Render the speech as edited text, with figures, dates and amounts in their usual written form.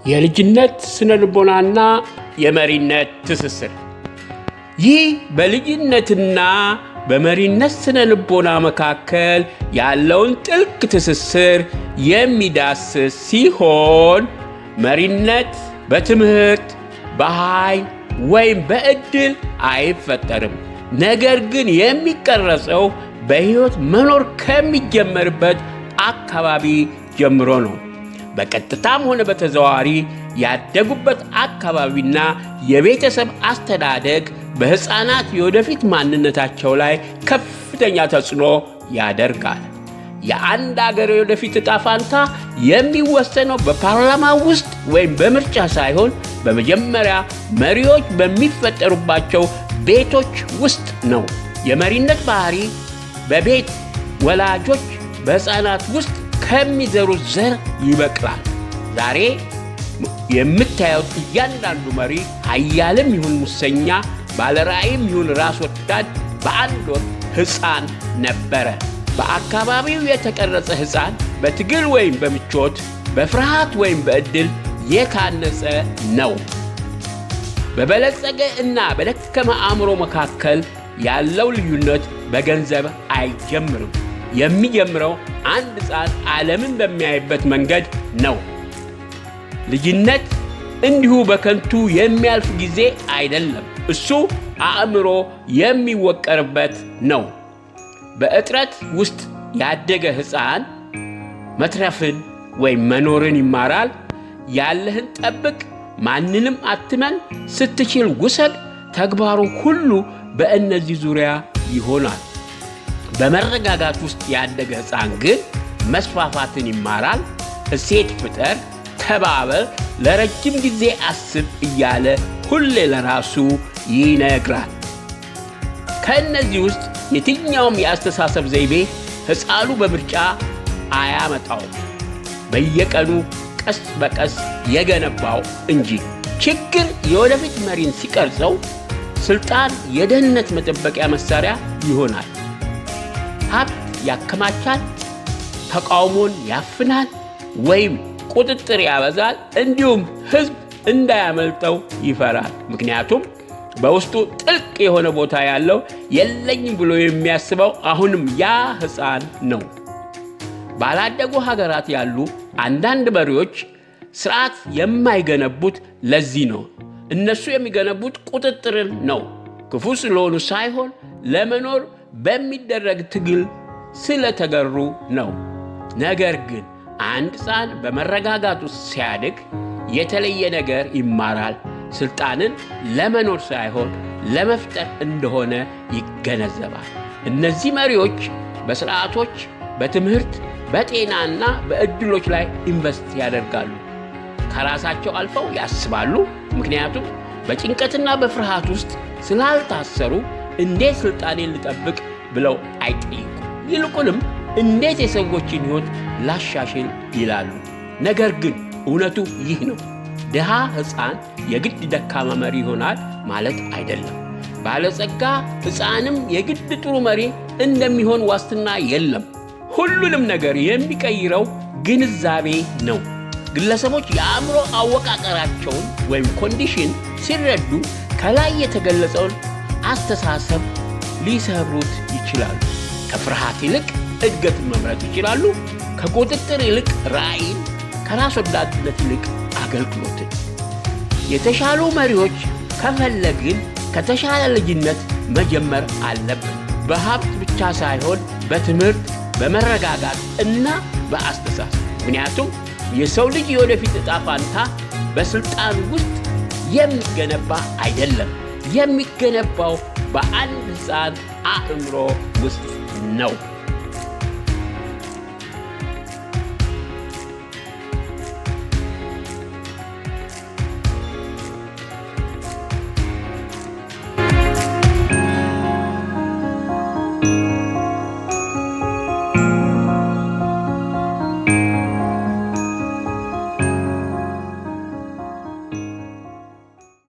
የልጅነት ስነልቦናና የመሪነት ትስስር። ይህ በልጅነትና በመሪነት ስነልቦና መካከል ያለውን ጥልቅ ትስስር የሚዳስስ ሲሆን መሪነት በትምህርት በኃይል ወይም በዕድል አይፈጠርም። ነገር ግን የሚቀረጸው በሕይወት መኖር ከሚጀመርበት አካባቢ ጀምሮ ነው። በቀጥታም ሆነ በተዘዋዋሪ ያደጉበት አካባቢና የቤተሰብ አስተዳደግ በሕፃናት የወደፊት ማንነታቸው ላይ ከፍተኛ ተጽዕኖ ያደርጋል። የአንድ አገር የወደፊት ዕጣ ፈንታ የሚወሰነው በፓርላማ ውስጥ ወይም በምርጫ ሳይሆን በመጀመሪያ መሪዎች በሚፈጠሩባቸው ቤቶች ውስጥ ነው። የመሪነት ባህሪ በቤት ወላጆች በሕፃናት ውስጥ ከሚዘሩት ዘር ይበቅላል። ዛሬ የምታዩት እያንዳንዱ መሪ ኃያልም ይሁን ሙሰኛ፣ ባለራዕይም ይሁን ራስ ወዳድ በአንድ ወቅት ሕፃን ነበረ። በአካባቢው የተቀረጸ ሕፃን በትግል ወይም በምቾት፣ በፍርሃት ወይም በዕድል የታነጸ ነው። በበለጸገ እና በደከመ አእምሮ መካከል ያለው ልዩነት በገንዘብ አይጀምርም። የሚጀምረው አንድ ሕፃን ዓለምን በሚያይበት መንገድ ነው። ልጅነት እንዲሁ በከንቱ የሚያልፍ ጊዜ አይደለም። እሱ አእምሮ የሚወቀርበት ነው። በእጥረት ውስጥ ያደገ ሕፃን መትረፍን ወይም መኖርን ይማራል። ያለህን ጠብቅ፣ ማንንም አትመን፣ ስትችል ውሰድ፣ ተግባሩ ሁሉ በእነዚህ ዙሪያ ይሆናል። በመረጋጋት ውስጥ ያደገ ሕፃን ግን መስፋፋትን ይማራል። እሴት ፍጠር፣ ተባበር፣ ለረጅም ጊዜ አስብ እያለ ሁሌ ለራሱ ይነግራል። ከእነዚህ ውስጥ የትኛውም የአስተሳሰብ ዘይቤ ሕፃኑ በምርጫ አያመጣውም፣ በየቀኑ ቀስ በቀስ የገነባው እንጂ። ችግር የወደፊት መሪን ሲቀርጸው ስልጣን የደህንነት መጠበቂያ መሳሪያ ይሆናል። ሀብት ያከማቻል፣ ተቃውሞን ያፍናል ወይም ቁጥጥር ያበዛል። እንዲሁም ሕዝብ እንዳያመልጠው ይፈራል። ምክንያቱም በውስጡ ጥልቅ የሆነ ቦታ ያለው የለኝም ብሎ የሚያስበው አሁንም ያ ሕፃን ነው። ባላደጉ ሀገራት ያሉ አንዳንድ መሪዎች ስርዓት የማይገነቡት ለዚህ ነው። እነሱ የሚገነቡት ቁጥጥርን ነው፣ ክፉ ስለሆኑ ሳይሆን ለመኖር በሚደረግ ትግል ስለተገሩ ነው። ነገር ግን አንድ ሕፃን በመረጋጋት ውስጥ ሲያድግ የተለየ ነገር ይማራል። ስልጣንን ለመኖር ሳይሆን ለመፍጠር እንደሆነ ይገነዘባል። እነዚህ መሪዎች በስርዓቶች፣ በትምህርት፣ በጤናና በዕድሎች ላይ ኢንቨስት ያደርጋሉ። ከራሳቸው አልፈው ያስባሉ። ምክንያቱም በጭንቀትና በፍርሃት ውስጥ ስላልታሰሩ እንዴት ስልጣኔን ልጠብቅ ብለው አይጠይቁ። ይልቁንም እንዴት የሰዎችን ሕይወት ላሻሽል ይላሉ። ነገር ግን እውነቱ ይህ ነው። ድሃ ሕፃን የግድ ደካማ መሪ ይሆናል ማለት አይደለም። ባለጸጋ ሕፃንም የግድ ጥሩ መሪ እንደሚሆን ዋስትና የለም። ሁሉንም ነገር የሚቀይረው ግንዛቤ ነው። ግለሰቦች የአእምሮ አወቃቀራቸውን ወይም ኮንዲሽን ሲረዱ ከላይ የተገለጸውን አስተሳሰብ ሊሰብሩት ይችላሉ። ከፍርሃት ይልቅ እድገትን መምረጥ ይችላሉ። ከቁጥጥር ይልቅ ራዕይን፣ ከራስ ወዳድነት ይልቅ አገልግሎትን። የተሻሉ መሪዎች ከፈለግን ከተሻለ ልጅነት መጀመር አለብን። በሀብት ብቻ ሳይሆን በትምህርት፣ በመረጋጋት እና በአስተሳሰብ። ምክንያቱም የሰው ልጅ የወደፊት ዕጣ ፈንታ በስልጣን ውስጥ የሚገነባ አይደለም፣ የሚገነባው በአንድ ሕፃን አእምሮ ውስጥ ነው።